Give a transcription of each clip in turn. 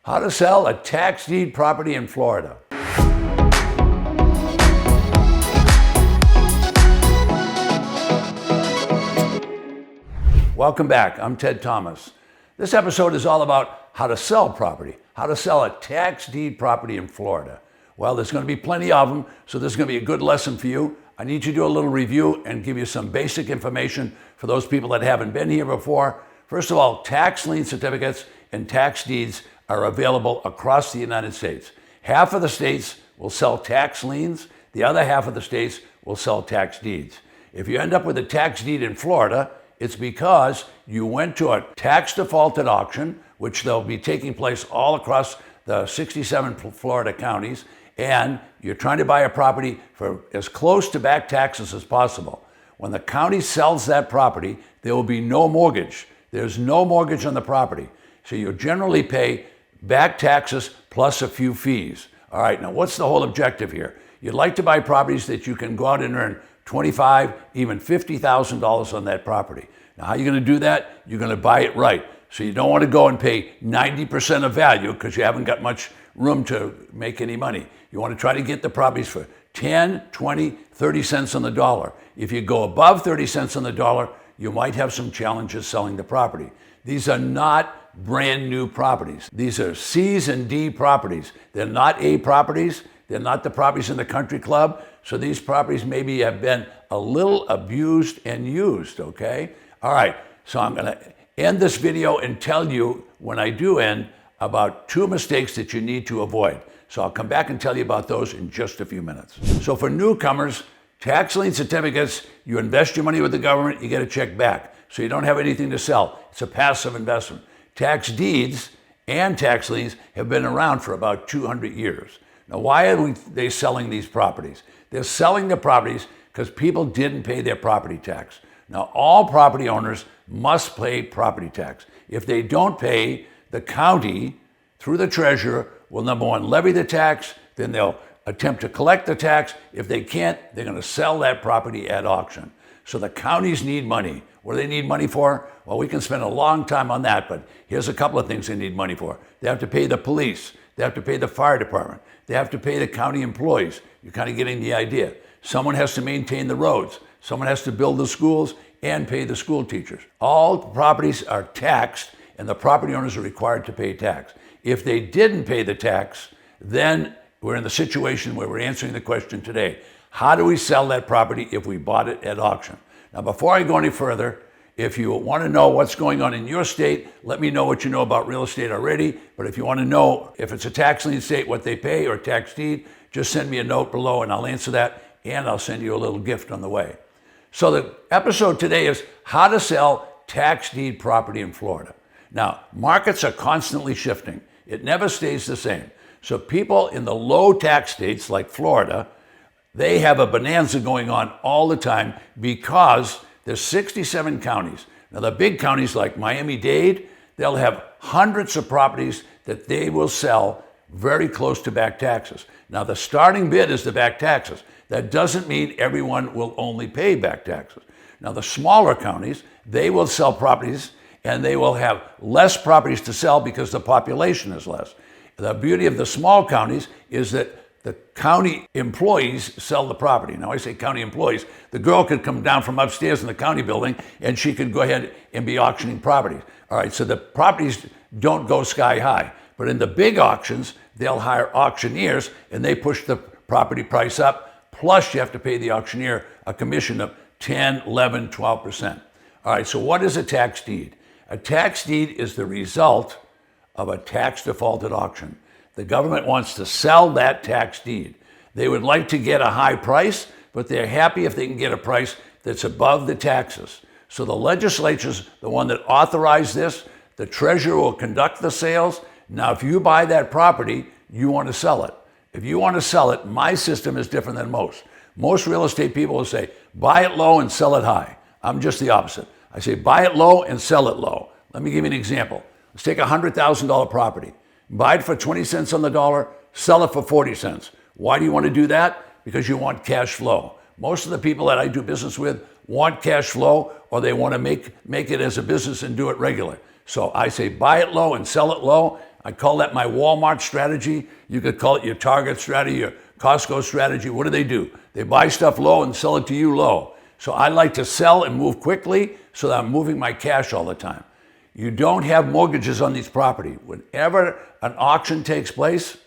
How to sell a tax deed property in Florida. Welcome back. I'm Ted Thomas. This episode is all about how to sell property, how to sell a tax deed property in Florida. Well, there's going to be plenty of them, so this is going to be a good lesson for you. I need you to do a little review and give you some basic information for those people that haven't been here before. First of all, tax lien certificates and tax deeds are available across the United States. Half of the states will sell tax liens, the other half of the states will sell tax deeds. If you end up with a tax deed in Florida, it's because you went to a tax defaulted auction, which they'll be taking place all across the 67 Florida counties, and you're trying to buy a property for as close to back taxes as possible. When the county sells that property, there will be no mortgage. There's no mortgage on the property. So you generally pay back taxes plus a few fees. All right, now what's the whole objective here? You'd like to buy properties that you can go out and earn $25,000, even $50,000 on that property. Now, how are you going to do that? You're going to buy it right. So you don't want to go and pay 90% of value because you haven't got much room to make any money. You want to try to get the properties for 10, 20, 30 cents on the dollar. If you go above 30 cents on the dollar, you might have some challenges selling the property. These are not brand new properties. These are C's and D properties. They're not A properties. They're not the properties in the country club. So these properties maybe have been a little abused and used, okay? All right, so I'm gonna end this video and tell you, when I do end, about 2 mistakes that you need to avoid. So I'll come back and tell you about those in just a few minutes. So for newcomers, tax lien certificates, you invest your money with the government, you get a check back. So you don't have anything to sell. It's a passive investment. Tax deeds and tax liens have been around for about 200 years. Now, why are they selling these properties? They're selling the properties because people didn't pay their property tax. Now, all property owners must pay property tax. If they don't pay, the county, through the treasurer, will number one, levy the tax, then they'll attempt to collect the tax. If they can't, they're going to sell that property at auction. So the counties need money. What do they need money for? Well, we can spend a long time on that, but here's a couple of things they need money for. They have to pay the police. They have to pay the fire department. They have to pay the county employees. You're kind of getting the idea. Someone has to maintain the roads. Someone has to build the schools and pay the school teachers. All properties are taxed, and the property owners are required to pay tax. If they didn't pay the tax, then we're in the situation where we're answering the question today. How do we sell that property if we bought it at auction? Now, before I go any further, if you want to know what's going on in your state, let me know what you know about real estate already. But if you want to know if it's a tax lien state, what they pay, or tax deed, just send me a note below and I'll answer that, and I'll send you a little gift on the way. So the episode today is how to sell tax deed property in Florida. Now, markets are constantly shifting. It never stays the same. So people in the low tax states like Florida, they have a bonanza going on all the time because there's 67 counties. Now, the big counties like Miami-Dade, they'll have hundreds of properties that they will sell very close to back taxes. Now, the starting bid is the back taxes. That doesn't mean everyone will only pay back taxes. Now, the smaller counties, they will sell properties and they will have less properties to sell because the population is less. The beauty of the small counties is that the county employees sell the property. Now, I say county employees. The girl could come down from upstairs in the county building and she could go ahead and be auctioning properties. All right, so the properties don't go sky high. But in the big auctions, they'll hire auctioneers and they push the property price up. Plus, you have to pay the auctioneer a commission of 10, 11, 12%. All right, so what is a tax deed? A tax deed is the result of a tax defaulted auction. The government wants to sell that tax deed. They would like to get a high price, but they're happy if they can get a price that's above the taxes. So the legislature's the one that authorized this. The treasurer will conduct the sales. Now, if you buy that property, you want to sell it. If you want to sell it, my system is different than most. Most real estate people will say, buy it low and sell it high. I'm just the opposite. I say, buy it low and sell it low. Let me give you an example. Let's take a $100,000 property. Buy it for 20 cents on the dollar, sell it for 40 cents. Why do you want to do that? Because you want cash flow. Most of the people that I do business with want cash flow, or they want to make it as a business and do it regularly. So I say buy it low and sell it low. I call that my Walmart strategy. You could call it your Target strategy, your Costco strategy. What do? They buy stuff low and sell it to you low. So I like to sell and move quickly so that I'm moving my cash all the time. You don't have mortgages on these property. Whenever an auction takes place,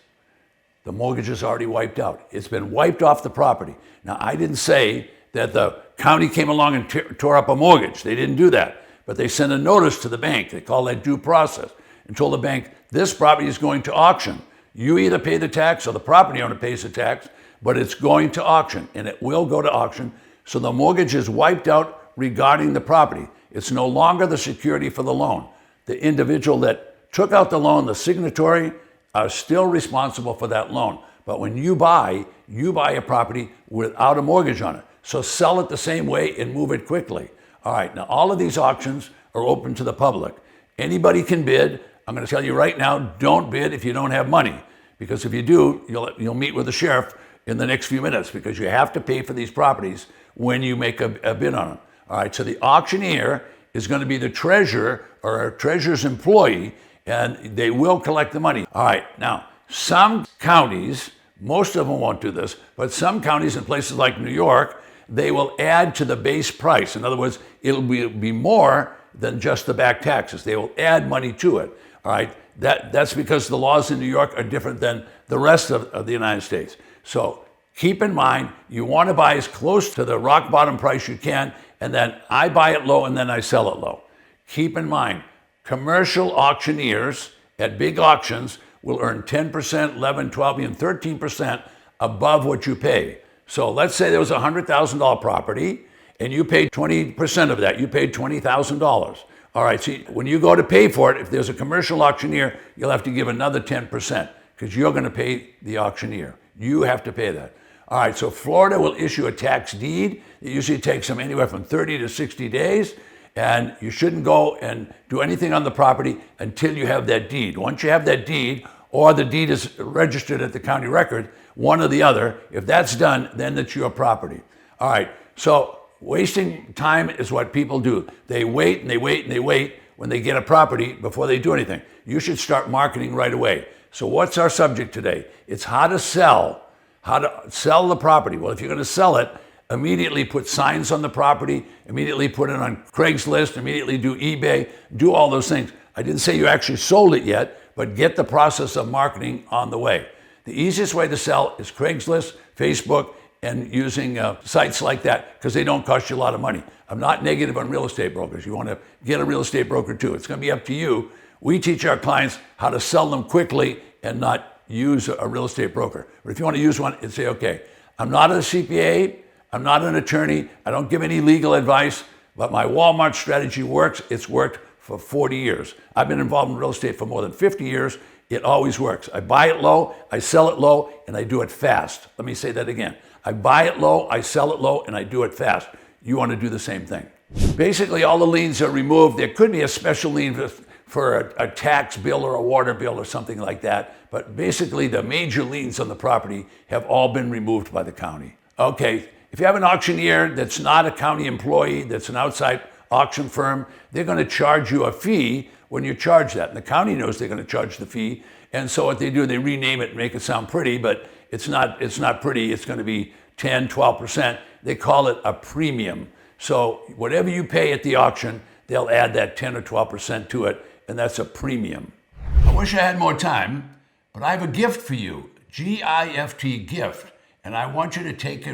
the mortgage is already wiped out. It's been wiped off the property. Now, I didn't say that the county came along and tore up a mortgage. They didn't do that. But they sent a notice to the bank. They call that due process and told the bank, this property is going to auction. You either pay the tax or the property owner pays the tax, but it's going to auction, and it will go to auction. So the mortgage is wiped out regarding the property. It's no longer the security for the loan. The individual that took out the loan, the signatory, are still responsible for that loan. But when you buy a property without a mortgage on it. So sell it the same way and move it quickly. All right, now all of these auctions are open to the public. Anybody can bid. I'm going to tell you right now, don't bid if you don't have money. Because if you do, you'll meet with the sheriff in the next few minutes because you have to pay for these properties when you make a bid on them. All right, so the auctioneer is going to be the treasurer or a treasurer's employee, and they will collect the money. All right, now, some counties, most of them won't do this, but some counties in places like New York, they will add to the base price. In other words, it'll be more than just the back taxes. They will add money to it. All right, that's because the laws in New York are different than the rest of the United States. So keep in mind, you want to buy as close to the rock bottom price you can, and then I buy it low and then I sell it low. Keep in mind, commercial auctioneers at big auctions will earn 10%, 11, 12, even 13% above what you pay. So let's say there was a $100,000 property and you paid 20% of that. You paid $20,000. All right, see, when you go to pay for it, if there's a commercial auctioneer, you'll have to give another 10% because you're going to pay the auctioneer. You have to pay that. All right, so Florida will issue a tax deed. It usually takes them anywhere from 30 to 60 days. And you shouldn't go and do anything on the property until you have that deed. Once you have that deed, or the deed is registered at the county record, one or the other, if that's done, then it's your property. All right, so wasting time is what people do. They wait and they wait and they wait when they get a property before they do anything. You should start marketing right away. So what's our subject today? It's how to sell the property. Well, if you're going to sell it, immediately put signs on the property, immediately put it on Craigslist, immediately do eBay, do all those things. I didn't say you actually sold it yet, but get the process of marketing on the way. The easiest way to sell is Craigslist, Facebook, and using sites like that because they don't cost you a lot of money. I'm not negative on real estate brokers. You want to get a real estate broker too. It's going to be up to you. We teach our clients how to sell them quickly and not use a real estate broker. But if you want to use one, and say, okay, I'm not a CPA, I'm not an attorney, I don't give any legal advice, but my Walmart strategy works. It's worked for 40 years. I've been involved in real estate for more than 50 years. It always works. I buy it low, I sell it low, and I do it fast. Let me say that again. I buy it low, I sell it low, and I do it fast. You want to do the same thing. Basically, all the liens are removed. There could be a special lien for a tax bill or a water bill or something like that, but basically the major liens on the property have all been removed by the county. Okay, if you have an auctioneer that's not a county employee, that's an outside auction firm, they're going to charge you a fee when you charge that. And the county knows they're going to charge the fee. And so what they do, they rename it and make it sound pretty, but it's not pretty. It's going to be 10, 12%. They call it a premium. So whatever you pay at the auction, they'll add that 10 or 12% to it, and that's a premium. I wish I had more time, but I have a gift for you, G-I-F-T, gift, and I want you to take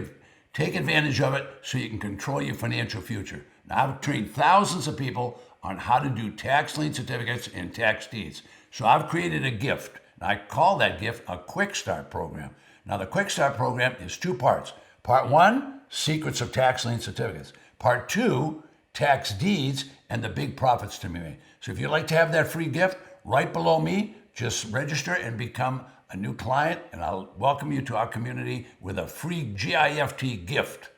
advantage of it so you can control your financial future. Now, I've trained thousands of people on how to do tax lien certificates and tax deeds. So I've created a gift. I call that gift a Quick Start program. Now, the Quick Start program is two parts. Part one, secrets of tax lien certificates. Part two, tax deeds and the big profits to be made. So if you'd like to have that free gift, right below me, just register and become a new client, and I'll welcome you to our community with a free GIFT gift.